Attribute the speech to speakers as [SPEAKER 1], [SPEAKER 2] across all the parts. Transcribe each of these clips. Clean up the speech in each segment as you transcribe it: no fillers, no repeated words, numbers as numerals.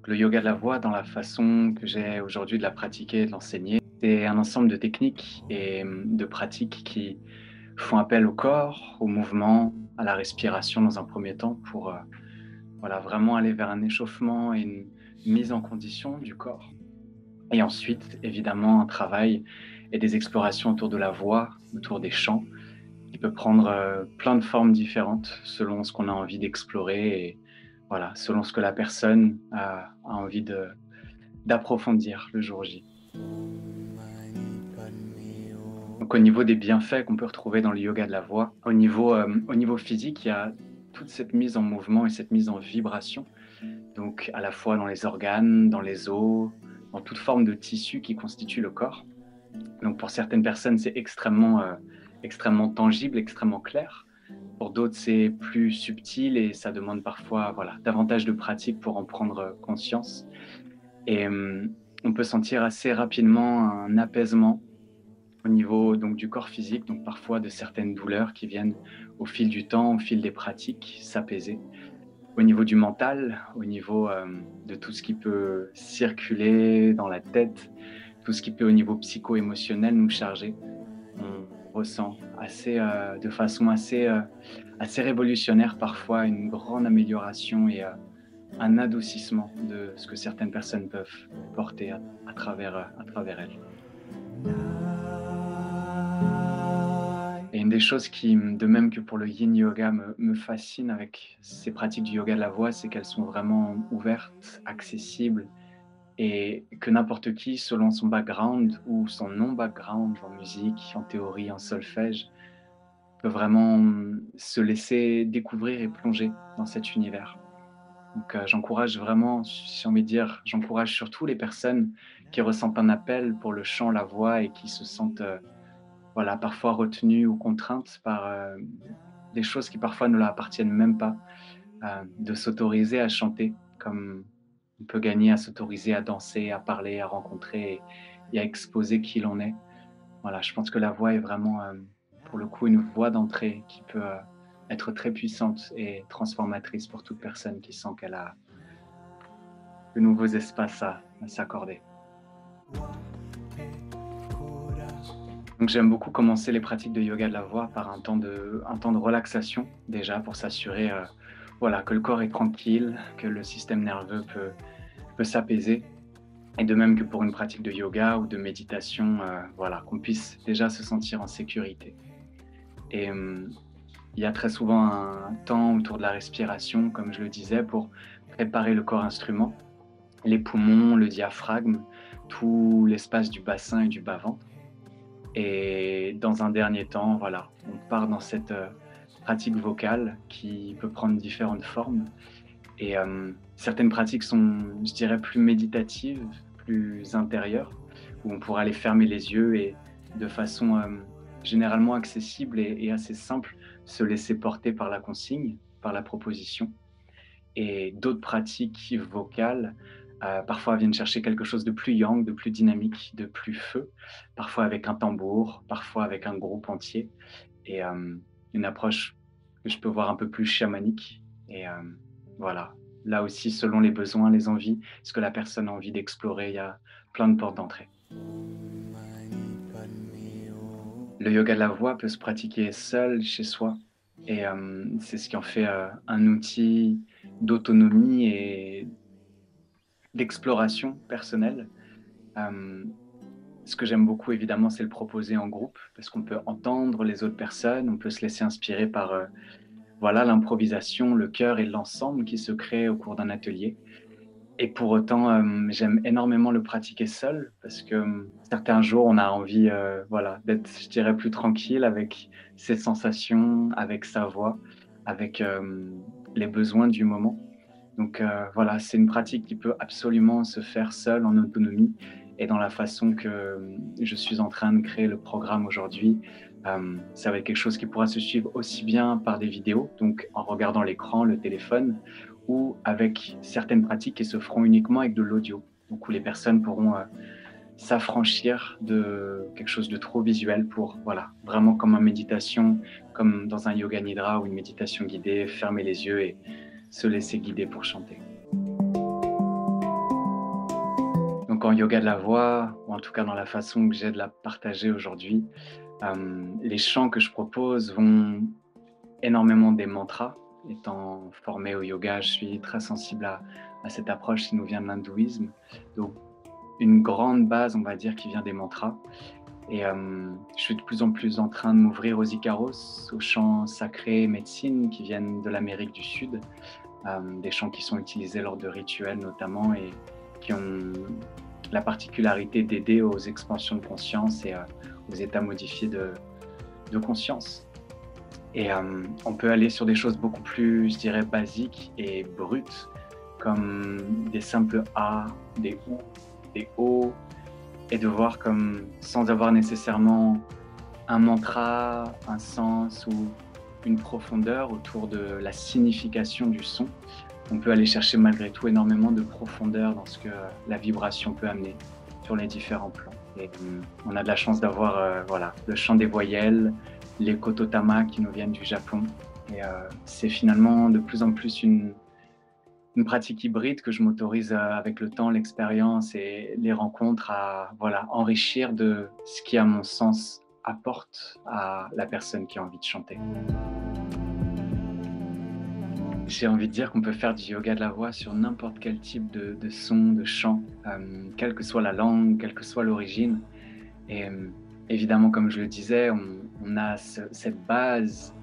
[SPEAKER 1] Donc le yoga de la voix, dans la façon que j'ai aujourd'hui de la pratiquer et de l'enseigner, c'est un ensemble de techniques et de pratiques qui font appel au corps, au mouvement, à la respiration dans un premier temps pour voilà, vraiment aller vers un échauffement et une mise en condition du corps. Et ensuite, évidemment, un travail et des explorations autour de la voix, autour des chants, qui peut prendre plein de formes différentes selon ce qu'on a envie d'explorer et voilà, selon ce que la personne a envie d'approfondir le jour J. Donc au niveau des bienfaits qu'on peut retrouver dans le yoga de la voix, au niveau physique, il y a toute cette mise en mouvement et cette mise en vibration, donc à la fois dans les organes, dans les os, dans toute forme de tissu qui constitue le corps. Donc pour certaines personnes, c'est extrêmement tangible, extrêmement clair. Pour d'autres, c'est plus subtil et ça demande parfois voilà, davantage de pratique pour en prendre conscience. Et on peut sentir assez rapidement un apaisement au niveau donc, du corps physique, donc parfois de certaines douleurs qui viennent au fil du temps, au fil des pratiques, s'apaiser. Au niveau du mental, au niveau de tout ce qui peut circuler dans la tête, tout ce qui peut au niveau psycho-émotionnel nous charger, on ressent de façon assez révolutionnaire parfois une grande amélioration et un adoucissement de ce que certaines personnes peuvent porter à travers elles. Et une des choses qui, de même que pour le yin yoga, me fascine avec ces pratiques du yoga de la voix, c'est qu'elles sont vraiment ouvertes, accessibles et que n'importe qui, selon son background ou son non-background en musique, en théorie, en solfège, peut vraiment se laisser découvrir et plonger dans cet univers. Donc j'encourage vraiment, si j'ai envie de dire, j'encourage surtout les personnes qui ressentent un appel pour le chant, la voix et qui se sentent voilà, parfois retenues ou contraintes par des choses qui parfois ne leur appartiennent même pas, de s'autoriser à chanter comme on peut gagner à s'autoriser à danser, à parler, à rencontrer et à exposer qui l'on est. Voilà, je pense que la voix est vraiment, pour le coup, une voie d'entrée qui peut être très puissante et transformatrice pour toute personne qui sent qu'elle a de nouveaux espaces à s'accorder. Donc j'aime beaucoup commencer les pratiques de yoga de la voix par un temps de relaxation déjà pour s'assurer voilà, que le corps est tranquille, que le système nerveux peut s'apaiser. Et de même que pour une pratique de yoga ou de méditation, voilà, qu'on puisse déjà se sentir en sécurité. Et il y a très souvent un temps autour de la respiration, comme je le disais, pour préparer le corps instrument, les poumons, le diaphragme, tout l'espace du bassin et du bas-ventre. Et dans un dernier temps, voilà, on part dans cette pratique vocale qui peut prendre différentes formes. Et certaines pratiques sont, je dirais, plus méditatives, plus intérieures, où on pourra aller fermer les yeux et de façon généralement accessible et assez simple, se laisser porter par la consigne, par la proposition. Et d'autres pratiques vocales, parfois viennent chercher quelque chose de plus yang, de plus dynamique, de plus feu, parfois avec un tambour, parfois avec un groupe entier, et une approche que je peux voir un peu plus chamanique. Et voilà, là aussi, selon les besoins, les envies, ce que la personne a envie d'explorer, il y a plein de portes d'entrée. Le yoga de la voix peut se pratiquer seul, chez soi, et c'est ce qui en fait un outil d'autonomie et d'exploration personnelle. Euh, Ce que j'aime beaucoup, évidemment, c'est le proposer en groupe, parce qu'on peut entendre les autres personnes, on peut se laisser inspirer par voilà, l'improvisation, le cœur et l'ensemble qui se crée au cours d'un atelier. Et pour autant, j'aime énormément le pratiquer seul, parce que certains jours, on a envie voilà, d'être, je dirais, plus tranquille avec ses sensations, avec sa voix, avec les besoins du moment. Donc voilà, c'est une pratique qui peut absolument se faire seule, en autonomie, et dans la façon que je suis en train de créer le programme aujourd'hui, ça va être quelque chose qui pourra se suivre aussi bien par des vidéos, donc en regardant l'écran, le téléphone, ou avec certaines pratiques qui se feront uniquement avec de l'audio, donc où les personnes pourront s'affranchir de quelque chose de trop visuel pour, voilà, vraiment comme en méditation, comme dans un yoga nidra ou une méditation guidée, fermer les yeux et se laisser guider pour chanter. en yoga de la voix, ou en tout cas dans la façon que j'ai de la partager aujourd'hui, les chants que je propose vont énormément des mantras. Étant formé au yoga, je suis très sensible à cette approche qui nous vient de l'hindouisme. Donc une grande base, on va dire, qui vient des mantras. Et je suis de plus en plus en train de m'ouvrir aux Ikaros, aux chants sacrés et médecine qui viennent de l'Amérique du Sud, des chants qui sont utilisés lors de rituels notamment et qui ont la particularité d'aider aux expansions de conscience et aux états modifiés de conscience. Et on peut aller sur des choses beaucoup plus, je dirais, basiques et brutes, comme des simples A, des OU, des O, et de voir comme, sans avoir nécessairement un mantra, un sens ou une profondeur autour de la signification du son, on peut aller chercher malgré tout énormément de profondeur dans ce que la vibration peut amener sur les différents plans. Et on a de la chance d'avoir voilà, le chant des voyelles, les kototama qui nous viennent du Japon. Et c'est finalement de plus en plus une pratique hybride que je m'autorise avec le temps, l'expérience et les rencontres à voilà, enrichir de ce qui, à mon sens, apporte à la personne qui a envie de chanter. J'ai envie de dire qu'on peut faire du yoga de la voix sur n'importe quel type de son, de chant, quelle que soit la langue, quelle que soit l'origine. Et évidemment, comme je le disais, on a cette base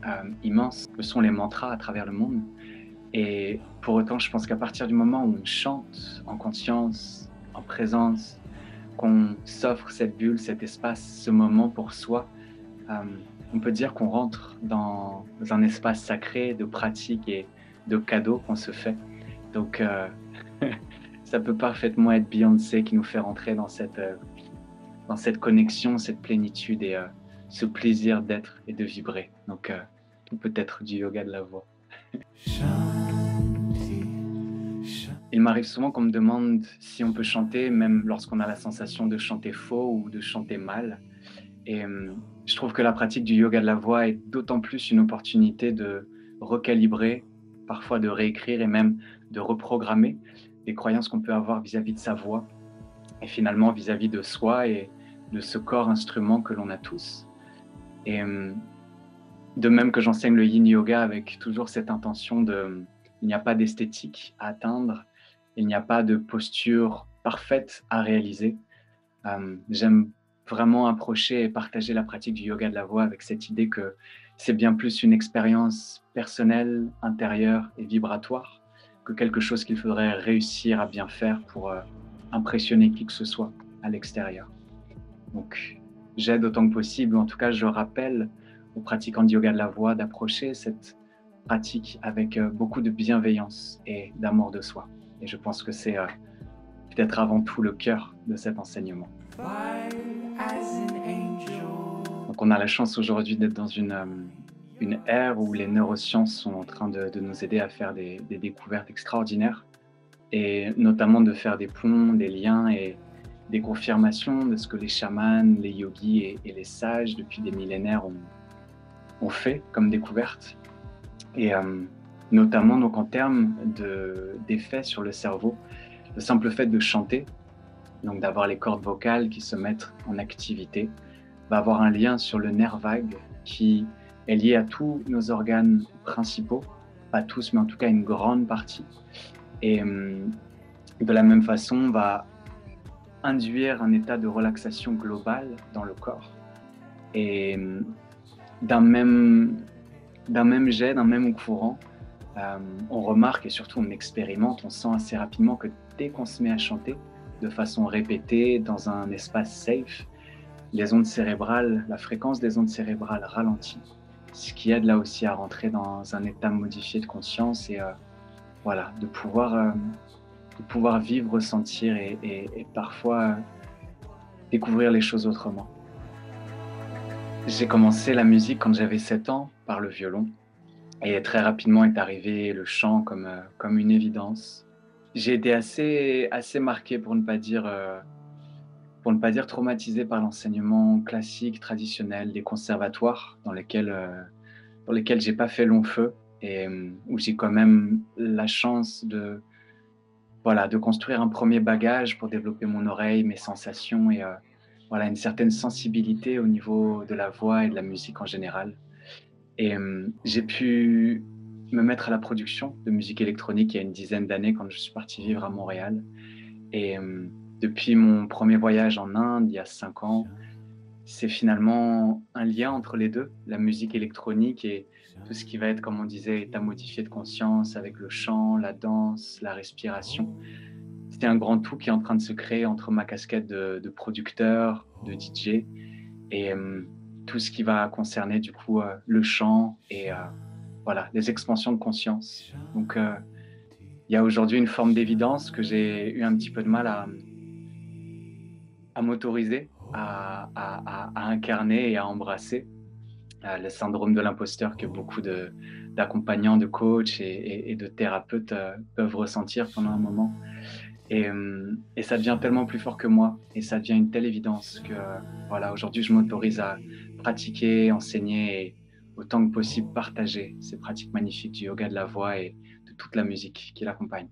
[SPEAKER 1] immense que sont les mantras à travers le monde. Et pour autant, je pense qu'à partir du moment où on chante en conscience, en présence, qu'on s'offre cette bulle, cet espace, ce moment pour soi, on peut dire qu'on rentre dans un espace sacré de pratique et de cadeaux qu'on se fait. Donc, ça peut parfaitement être Beyoncé qui nous fait rentrer dans cette connexion, cette plénitude et ce plaisir d'être et de vibrer. Donc, tout peut être du yoga de la voix. Il m'arrive souvent qu'on me demande si on peut chanter, même lorsqu'on a la sensation de chanter faux ou de chanter mal. Et je trouve que la pratique du yoga de la voix est d'autant plus une opportunité de recalibrer, parfois de réécrire et même de reprogrammer les croyances qu'on peut avoir vis-à-vis de sa voix et finalement vis-à-vis de soi et de ce corps instrument que l'on a tous. Et de même que j'enseigne le yin yoga avec toujours cette intention de il n'y a pas d'esthétique à atteindre, il n'y a pas de posture parfaite à réaliser. J'aime vraiment approcher et partager la pratique du yoga de la voix avec cette idée que c'est bien plus une expérience personnelle, intérieure et vibratoire que quelque chose qu'il faudrait réussir à bien faire pour impressionner qui que ce soit à l'extérieur. Donc, j'aide autant que possible, ou en tout cas, je rappelle aux pratiquants de yoga de la voix d'approcher cette pratique avec beaucoup de bienveillance et d'amour de soi. Et je pense que c'est peut-être avant tout le cœur de cet enseignement. Donc on a la chance aujourd'hui d'être dans une ère où les neurosciences sont en train de nous aider à faire des découvertes extraordinaires et notamment de faire des ponts, des liens et des confirmations de ce que les chamans, les yogis et les sages depuis des millénaires ont fait comme découverte. Et notamment donc en termes d'effets sur le cerveau, le simple fait de chanter, donc d'avoir les cordes vocales qui se mettent en activité, va avoir un lien sur le nerf vague qui est lié à tous nos organes principaux, pas tous, mais en tout cas une grande partie. Et de la même façon, va induire un état de relaxation globale dans le corps. Et d'un même jet, d'un même courant, on remarque et surtout on expérimente, on sent assez rapidement que dès qu'on se met à chanter de façon répétée dans un espace safe, les ondes cérébrales, la fréquence des ondes cérébrales ralentit, ce qui aide là aussi à rentrer dans un état modifié de conscience et voilà, de pouvoir vivre, ressentir et parfois découvrir les choses autrement. J'ai commencé la musique quand j'avais 7 ans par le violon. Et très rapidement est arrivé le chant comme une évidence. J'ai été assez marqué, pour ne pas dire traumatisé par l'enseignement classique, traditionnel, des conservatoires dans lesquels j'ai pas fait long feu et où j'ai quand même la chance de voilà, de construire un premier bagage pour développer mon oreille, mes sensations et voilà, une certaine sensibilité au niveau de la voix et de la musique en général. Et j'ai pu me mettre à la production de musique électronique il y a une dizaine d'années quand je suis parti vivre à Montréal. Et depuis mon premier voyage en Inde, il y a 5 ans, c'est finalement un lien entre les 2, la musique électronique et tout ce qui va être, comme on disait, état modifié de conscience avec le chant, la danse, la respiration. C'est un grand tout qui est en train de se créer entre ma casquette de producteur, de DJ et tout ce qui va concerner du coup, le chant et voilà, les expansions de conscience. Donc il y a aujourd'hui une forme d'évidence que j'ai eu un petit peu de mal à m'autoriser à incarner et à embrasser, le syndrome de l'imposteur que beaucoup d'accompagnants, de coachs et de thérapeutes, peuvent ressentir pendant un moment et ça devient tellement plus fort que moi et ça devient une telle évidence que, voilà, aujourd'hui, je m'autorise à pratiquer, enseigner et autant que possible partager ces pratiques magnifiques du yoga de la voix et de toute la musique qui l'accompagne.